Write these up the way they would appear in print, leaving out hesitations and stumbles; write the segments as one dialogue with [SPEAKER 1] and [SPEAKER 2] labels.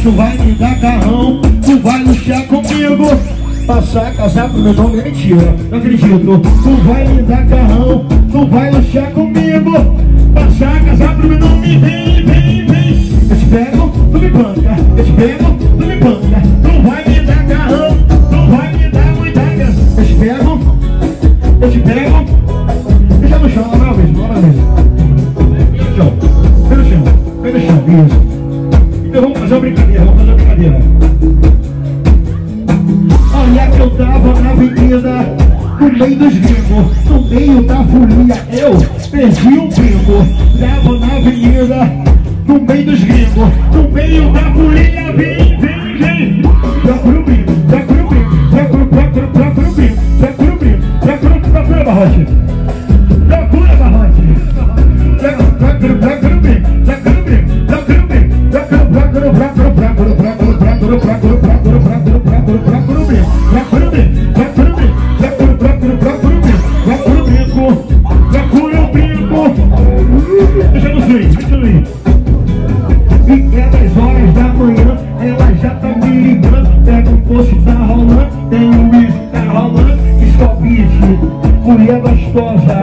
[SPEAKER 1] tu vai me dar carrão, tu vai luxar comigo. Passar, casar pro meu nome é mentira, não acredito. Tu vai me dar carrão, tu vai luxar comigo. Passar, casar pro meu nome, vem, vem, vem. Eu te pego, tu me banca, eu te pego, tu me banca. Tu vai me dar carrão, tu vai me dar muita grana. Eu te pego, eu te pego. Deixa no chão, lá mesmo, no chão, vem no chão, vem no chão, isso. Então vamos fazer uma brincadeira, Olha que eu tava na avenida, no meio dos gringos, no meio da folia, eu perdi um bingo. Tava na avenida, no meio dos gringos, no meio da folia, vem, vem, vem. Procura o bingo, procura o bingo, procura o bingo, procura o bingo, procura Barrote. Procura Barrote. Procura o bingo, procura o bingo, procura o bingo, deixa no swing, deixa no swing. E é 10 horas da manhã, ela já tá me ligando. Pega um post, tá rolando, tem um whisky, tá rolando. Escopite, mulher gostosa.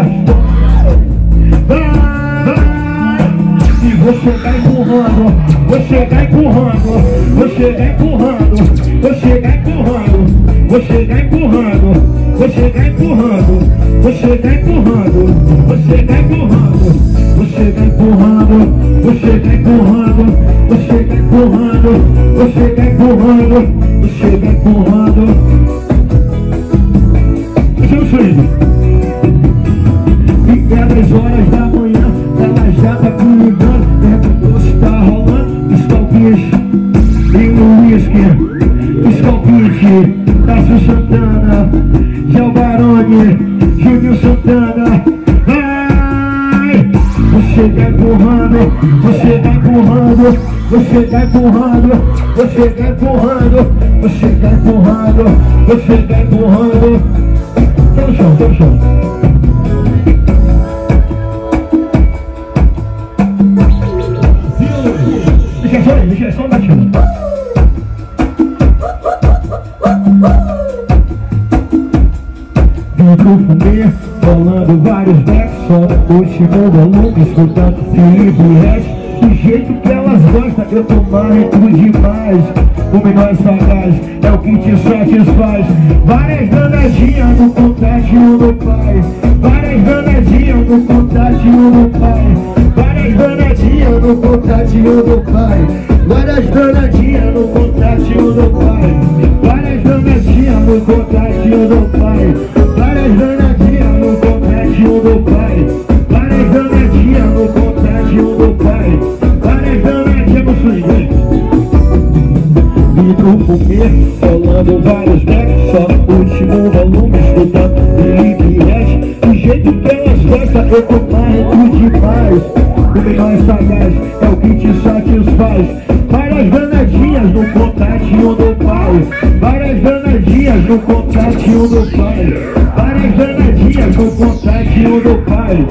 [SPEAKER 1] E vou chegar empurrando, vou chegar empurrando, vou chegar empurrando, vou chegar empurrando, vou chegar empurrando, vou chegar empurrando, vou chegar empurrando, vou chegar empurrando, vou chegar empurrando, vou chegar empurrando, vou chegar empurrando, vou chegar empurrando, vou chegar empurrando. Deixa eu sair. E é 10 horas da manhã, ela já tá me ligando. Doce tá rolando, escalpite e o whisky, escalpite, Tasso Santana, Gel Barone, Júnior Santana. Ai, vou chegar empurrando, vou chegar empurrando, vou chegar empurrando, vou chegar empurrando, vou chegar empurrando, vou chegar empurrando. Tá no chão, tá no chão. Deixa só um batido. Vidro fumê, rolando vários decks, só último volume, escutando Felipe Rex. Do jeito que elas gostam, eu tô marrento demais. O menor sagaz é o que te satisfaz. Várias danadinhas no contatinho do pai, várias danadinhas no contatinho do pai, várias danadinhas no contatinho do pai, várias danadinhas no contatinho do pai, várias danadinhas no contatinho do pai, várias danadinhas no contatinho do pai, várias danadinhas no contatinho do pai, várias danadinhas no swing. Vidro fumê, rolando vários decks, só último volume, escutando Felipe Rex. Do jeito que elas gostam, eu tô marrento demais. O menor sagaz é o que te satisfaz. Várias danadinhas no contatinho do pai, várias danadinhas no contatinho do pai, várias danadinhas no contatinho do pai.